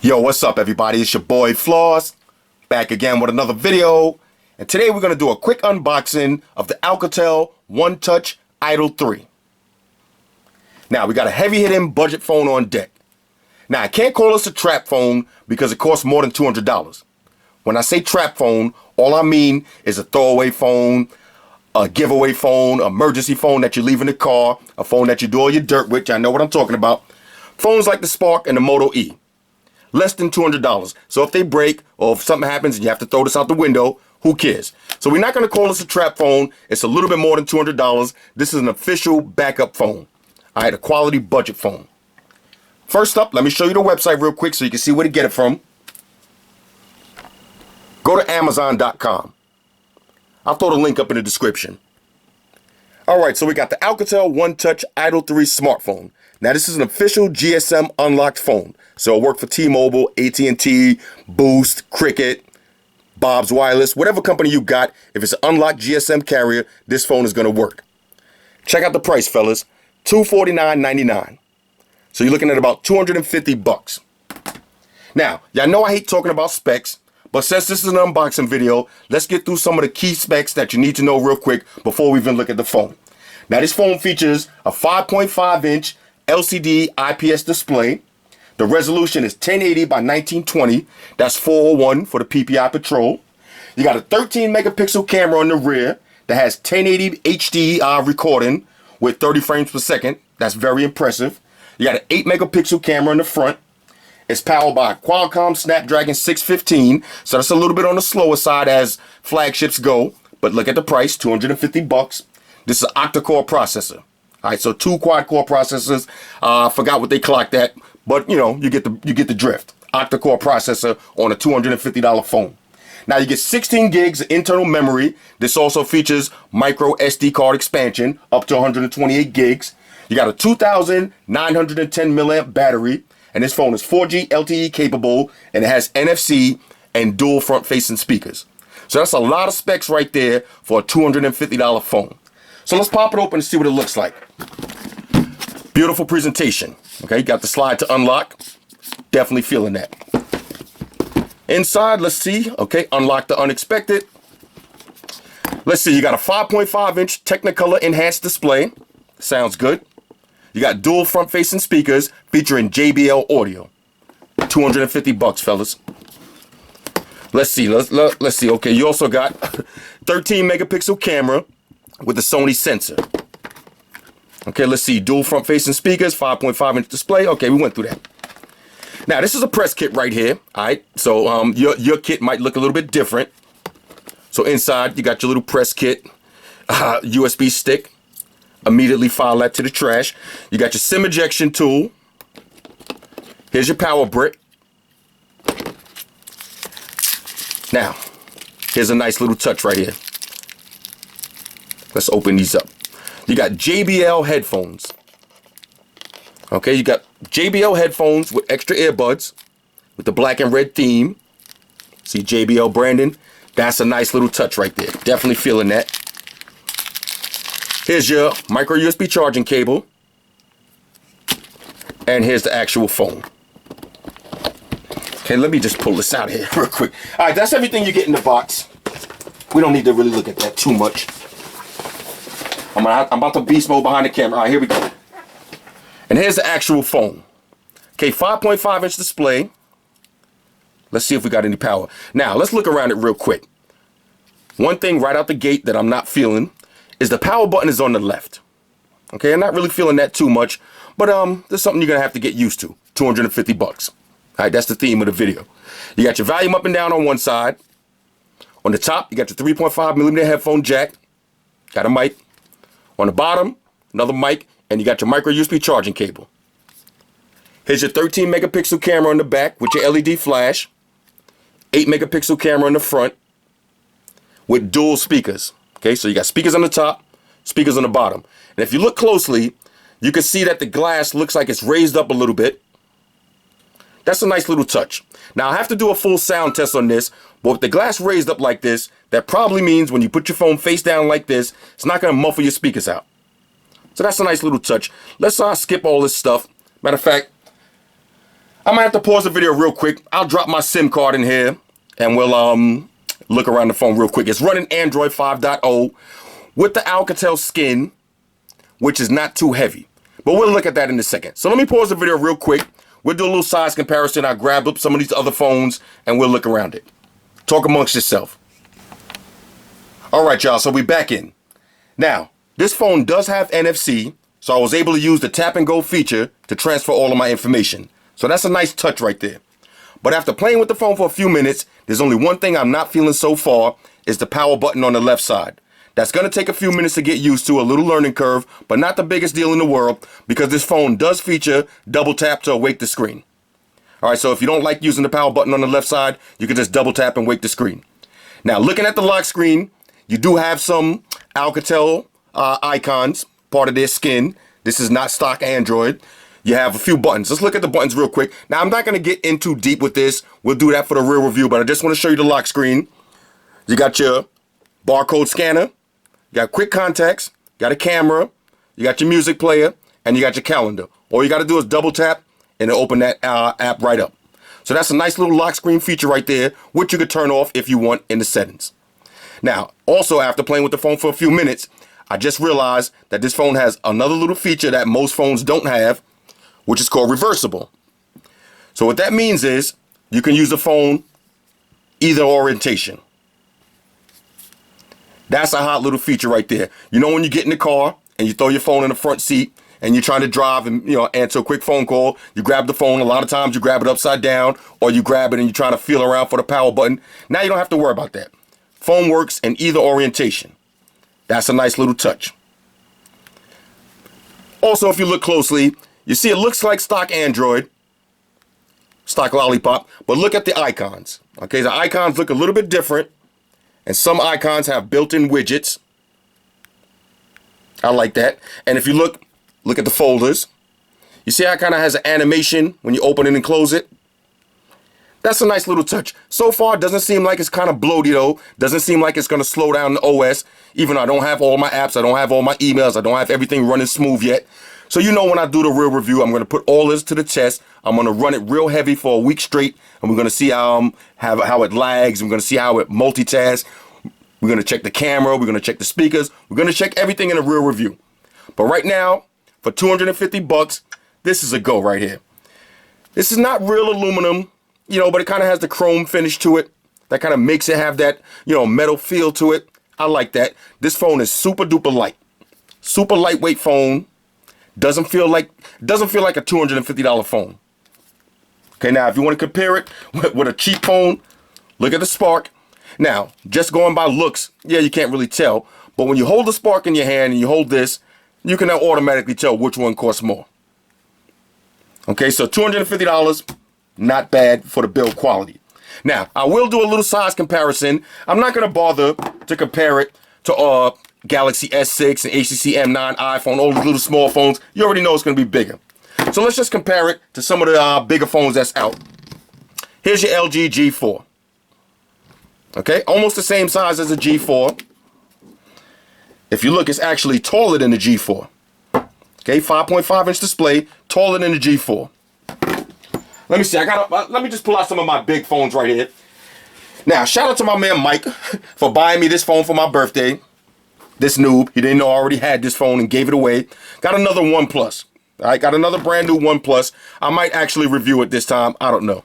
Yo, what's up everybody? It's your boy Floss, back again with another video. And today we're going to do a quick unboxing of the Alcatel OneTouch Idol 3. Now, we got a heavy-hitting budget phone on deck. Now, I can't call this a trap phone because it costs more than $200. When I say trap phone, all I mean is a throwaway phone, a giveaway phone, emergency phone that you leave in the car, a phone that you do all your dirt with. I know what I'm talking about. Phones like the Spark and the Moto E. Less than $200. So if they break or if something happens and you have to throw this out the window, who cares? So we're not going to call this a trap phone. It's a little bit more than $200. This is an official backup phone. All right, a quality budget phone. First up, let me show you the website real quick so you can see where to get it from. Go to Amazon.com. I'll throw the link up in the description. All right, so we got the Alcatel OneTouch Idol 3 smartphone. Now, this is an official GSM unlocked phone. So it worked for T-Mobile, AT&T, Boost, Cricket, Bob's Wireless, whatever company you got. If it's an unlocked GSM carrier, this phone is going to work. Check out the price, fellas. $249.99. So you're looking at about 250 bucks. Now, y'all know I hate talking about specs, but since this is an unboxing video, let's get through some of the key specs that you need to know real quick before we even look at the phone. Now, this phone features a 5.5-inch LCD IPS display. The resolution is 1080 by 1920. That's 401 for the PPI Patrol. You got a 13 megapixel camera on the rear that has 1080 HD recording with 30 frames per second. That's very impressive. You got an 8 megapixel camera in the front. It's powered by a Qualcomm Snapdragon 615. So that's a little bit on the slower side as flagships go. But look at the price, 250 bucks. This is an octa-core processor. All right, so 2 quad-core processors. I forgot what they clocked at, but you know, you get the drift. Octa-core processor on a $250 phone. Now you get 16 gigs of internal memory. This also features micro SD card expansion up to 128 gigs. You got a 2,910 milliamp battery, and this phone is 4G LTE capable, and it has NFC and dual front-facing speakers. So that's a lot of specs right there for a $250 phone. So let's pop it open and see what it looks like. Beautiful presentation. Okay, you got the slide to unlock. Definitely feeling that. Inside, let's see. Okay, unlock the unexpected. Let's see, you got a 5.5-inch Technicolor enhanced display. Sounds good. You got dual front-facing speakers featuring Jbl audio. 250 bucks, fellas. Let's see. Let's see. Okay, you also got 13 megapixel camera with the Sony sensor. Okay, let's see. Dual front-facing speakers, 5.5-inch display. Okay, we went through that. Now, this is a press kit right here. All right, so your kit might look a little bit different. So inside, you got your little press kit, USB stick. Immediately file that to the trash. You got your SIM ejection tool. Here's your power brick. Now, here's a nice little touch right here. Let's open these up. You got Jbl Headphones. Okay, you got Jbl Headphones with extra earbuds with the black and red theme. See JBL branding? That's a nice little touch right there. Definitely feeling that. Here's your micro USB charging cable. And here's the actual phone. Okay, let me just pull this out here real quick. All right, that's everything you get in the box. We don't need to really look at that too much. I'm about to beast mode behind the camera. All right, here we go. And here's the actual phone. Okay, 5.5-inch display. Let's see if we got any power. Now, let's look around it real quick. One thing right out the gate that I'm not feeling is the power button is on the left. Okay, I'm not really feeling that too much, but there's something you're gonna have to get used to. 250 bucks. All right, that's the theme of the video. You got your volume up and down on one side. On the top, you got your 3.5mm headphone jack. Got a mic. On the bottom, another mic, and you got your micro USB charging cable. Here's your 13 megapixel camera on the back with your LED flash. 8 megapixel camera in the front with dual speakers. Okay, so you got speakers on the top, speakers on the bottom. And if you look closely, you can see that the glass looks like it's raised up a little bit. That's a nice little touch. Now, I have to do a full sound test on this, but with the glass raised up like this, that probably means when you put your phone face down like this, it's not going to muffle your speakers out. So that's a nice little touch. Let's skip all this stuff. Matter of fact, I'm gonna have to pause the video real quick. I'll drop my SIM card in here and we'll look around the phone real quick. It's running Android 5.0 with the Alcatel skin, which is not too heavy. But we'll look at that in a second. So let me pause the video real quick. We'll do a little size comparison. I'll grab up some of these other phones and we'll look around it. Talk amongst yourself. All right, y'all, so we back in. Now, this phone does have NFC, so I was able to use the tap and go feature to transfer all of my information. So that's a nice touch right there. But after playing with the phone for a few minutes, there's only one thing I'm not feeling so far, is the power button on the left side. That's going to take a few minutes to get used to, a little learning curve, but not the biggest deal in the world because this phone does feature double tap to awake the screen. All right, so if you don't like using the power button on the left side, you can just double tap and wake the screen. Now, looking at the lock screen, you do have some Alcatel icons, part of their skin. This is not stock Android. You have a few buttons. Let's look at the buttons real quick. Now, I'm not going to get in too deep with this. We'll do that for the real review, but I just want to show you the lock screen. You got your barcode scanner. You got quick contacts. You got a camera. You got your music player. And you got your calendar. All you got to do is double tap and it'll open that app right up. So that's a nice little lock screen feature right there, which you could turn off if you want in the settings. Now, also after playing with the phone for a few minutes, I just realized that this phone has another little feature that most phones don't have, which is called reversible. So what that means is you can use the phone either orientation. That's a hot little feature right there. You know when you get in the car and you throw your phone in the front seat and you're trying to drive and answer a quick phone call, you grab the phone. A lot of times you grab it upside down or you grab it and you're trying to feel around for the power button. Now you don't have to worry about that. Phone works in either orientation. That's a nice little touch. Also, if you look closely, you see it looks like stock Android, stock Lollipop, but look at the icons. Okay, the icons look a little bit different, and some icons have built-in widgets. I like that. And if you look at the folders, you see how it kind of has an animation when you open it and close it? That's a nice little touch. So far, it doesn't seem like it's kind of bloated though. Doesn't seem like it's going to slow down the OS, even though I don't have all my apps, I don't have all my emails, I don't have everything running smooth yet. So you know when I do the real review, I'm going to put all this to the test. I'm going to run it real heavy for a week straight, and we're going to see how it lags. We're going to see how it multitasks. We're going to check the camera. We're going to check the speakers. We're going to check everything in a real review. But right now, for $250, this is a go right here. This is not real aluminum, but it kind of has the chrome finish to it. That kind of makes it have that, metal feel to it. I like that. This phone is super duper light. Super lightweight phone. Doesn't feel like a $250 phone. Okay, now if you want to compare it with a cheap phone, look at the Spark. Now, just going by looks, yeah, you can't really tell. But when you hold the Spark in your hand and you hold this, you can now automatically tell which one costs more. Okay, so $250, not bad for the build quality. Now, I will do a little size comparison. I'm not going to bother to compare it to Galaxy S6 and HTC M9 iPhone, all these little small phones. You already know it's going to be bigger. So let's just compare it to some of the bigger phones that's out. Here's your LG G4. Okay, almost the same size as a G4. If you look, it's actually taller than the G4. Okay, 5.5-inch display, taller than the G4. Let me see, let me just pull out some of my big phones right here. Now, shout out to my man Mike for buying me this phone for my birthday. This noob, he didn't know I already had this phone and gave it away. Got another OnePlus. All right, got another brand new OnePlus. I might actually review it this time. I don't know.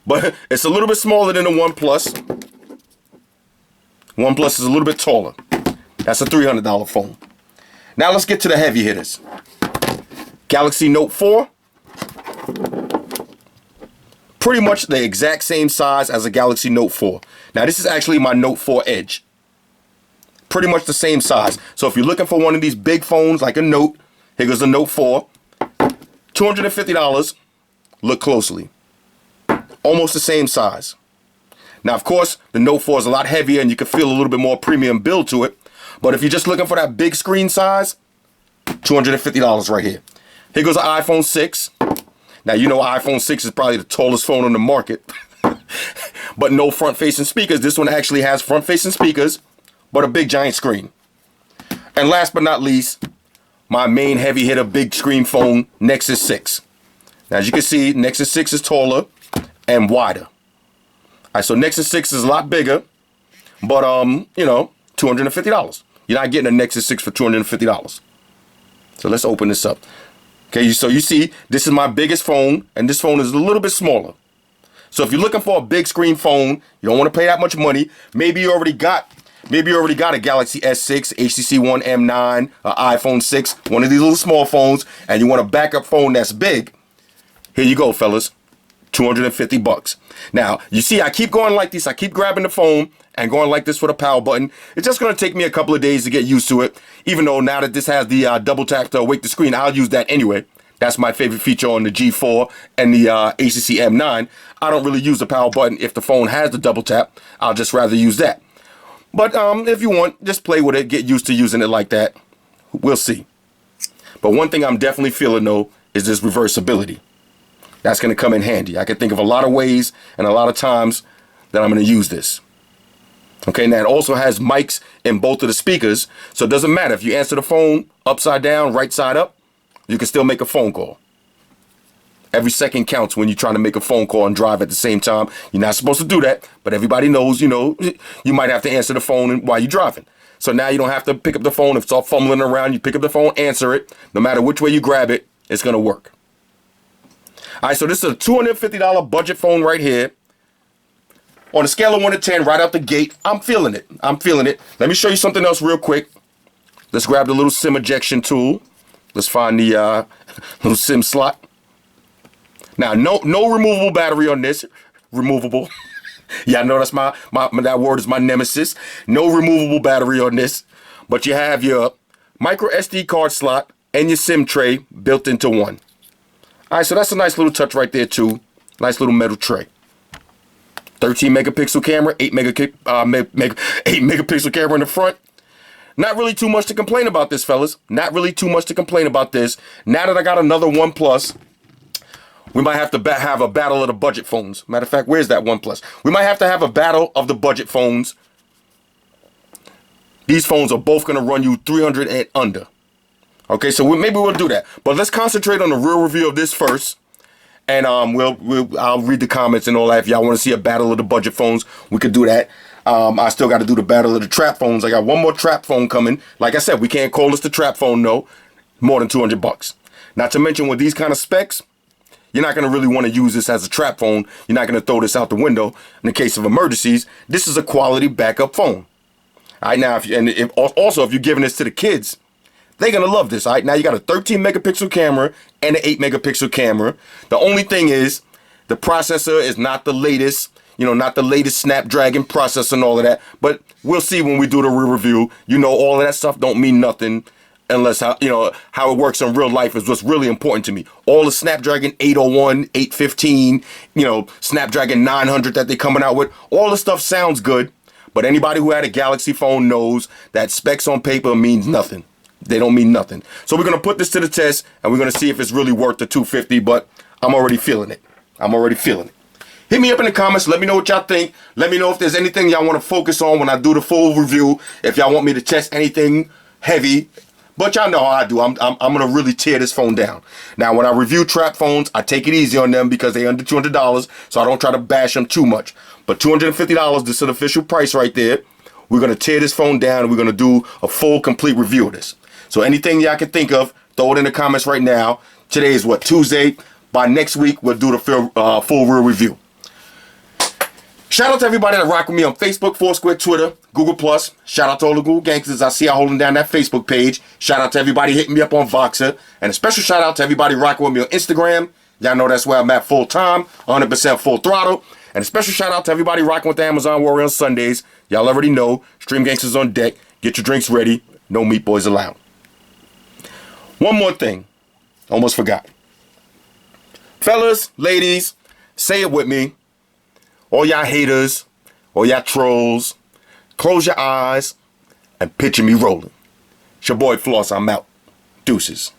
But it's a little bit smaller than the OnePlus. OnePlus is a little bit taller. That's a $300 phone. Now let's get to the heavy hitters. Galaxy Note 4. Pretty much the exact same size as a Galaxy Note 4. Now this is actually my Note 4 Edge. Pretty much the same size. So if you're looking for one of these big phones like a Note, here goes the Note 4. $250. Look closely. Almost the same size. Now, of course, the Note 4 is a lot heavier and you can feel a little bit more premium build to it. But if you're just looking for that big screen size, $250 right here. Here goes an iPhone 6. Now, you know iPhone 6 is probably the tallest phone on the market. But no front-facing speakers. This one actually has front-facing speakers, but a big giant screen. And last but not least, my main heavy hitter big screen phone, Nexus 6. Now, as you can see, Nexus 6 is taller and wider. All right, so Nexus 6 is a lot bigger, but, you know, $250. You're not getting a Nexus 6 for $250. So let's open this up. Okay, so you see, this is my biggest phone, and this phone is a little bit smaller. So if you're looking for a big screen phone, you don't want to pay that much money. Maybe you already got a Galaxy S6, HTC One M9, an iPhone 6, one of these little small phones, and you want a backup phone that's big. Here you go, fellas. $250. Now, you see, I keep going like this. I keep grabbing the phone and going like this with a power button. It's just going to take me a couple of days to get used to it. Even though now that this has the double tap to awake the screen, I'll use that anyway. That's my favorite feature on the G4 and the HTC M9. I don't really use the power button if the phone has the double tap. I'll just rather use that. But if you want, just play with it. Get used to using it like that. We'll see. But one thing I'm definitely feeling, though, is this reversibility. That's going to come in handy. I can think of a lot of ways and a lot of times that I'm going to use this. Okay, now it also has mics in both of the speakers, so it doesn't matter if you answer the phone upside down, right side up, you can still make a phone call. Every second counts when you're trying to make a phone call and drive at the same time. You're not supposed to do that, but everybody knows, you know, you might have to answer the phone while you're driving. So now you don't have to pick up the phone. If it's all fumbling around, you pick up the phone, answer it. No matter which way you grab it, it's going to work. All right, so this is a $250 budget phone right here. On a scale of 1 to 10, right out the gate, I'm feeling it. I'm feeling it. Let me show you something else real quick. Let's grab the little SIM ejection tool. Let's find the little SIM slot. Now, no removable battery on this. Removable. Yeah, I know that's that word is my nemesis. No removable battery on this. But you have your micro SD card slot and your SIM tray built into one. All right, so that's a nice little touch right there, too. Nice little metal tray. 13 megapixel camera, 8 megapixel camera in the front. Not really too much to complain about this, fellas. Not really too much to complain about this. Now that I got another OnePlus, we might have to have a battle of the budget phones. Matter of fact, where's that OnePlus? We might have to have a battle of the budget phones. These phones are both going to run you $300 and under. Okay, so maybe we'll do that. But let's concentrate on the real review of this first. And I'll read the comments and all that. If y'all want to see a battle of the budget phones, we could do that. I still got to do the battle of the trap phones. I got one more trap phone coming. Like I said, we can't call this the trap phone, no. More than $200. Not to mention with these kind of specs, you're not going to really want to use this as a trap phone. You're not going to throw this out the window in the case of emergencies. This is a quality backup phone. All right, now, if you're giving this to the kids, they're going to love this. All right, now you got a 13 megapixel camera and an 8 megapixel camera. The only thing is the processor is not the latest, not the latest Snapdragon processor and all of that. But we'll see when we do the real review. All of that stuff don't mean nothing unless how it works in real life is what's really important to me. All the Snapdragon 801, 815, Snapdragon 900 that they're coming out with, all the stuff sounds good. But anybody who had a Galaxy phone knows that specs on paper means nothing. They don't mean nothing. So we're going to put this to the test, and we're going to see if it's really worth the $250, but I'm already feeling it. Hit me up in the comments. Let me know what y'all think. Let me know if there's anything y'all want to focus on when I do the full review. If y'all want me to test anything heavy. But y'all know how I do. I'm going to really tear this phone down. Now, when I review trap phones, I take it easy on them because they're under $200, so I don't try to bash them too much. But $250, this is an official price right there. We're going to tear this phone down, and we're going to do a full, complete review of this. So anything y'all can think of, throw it in the comments right now. Today is Tuesday. By next week, we'll do the full real review. Shout out to everybody that rock with me on Facebook, Foursquare, Twitter, Google+. Shout out to all the Google gangsters I see holding down that Facebook page. Shout out to everybody hitting me up on Voxer. And a special shout out to everybody rocking with me on Instagram. Y'all know that's where I'm at full time, 100% full throttle. And a special shout out to everybody rocking with the Amazon Warrior on Sundays. Y'all already know, Stream Gangsters on deck. Get your drinks ready. No meat boys allowed. One more thing. Almost forgot. Fellas, ladies, say it with me. All y'all haters, all y'all trolls, close your eyes and picture me rolling. It's your boy Floss. I'm out. Deuces.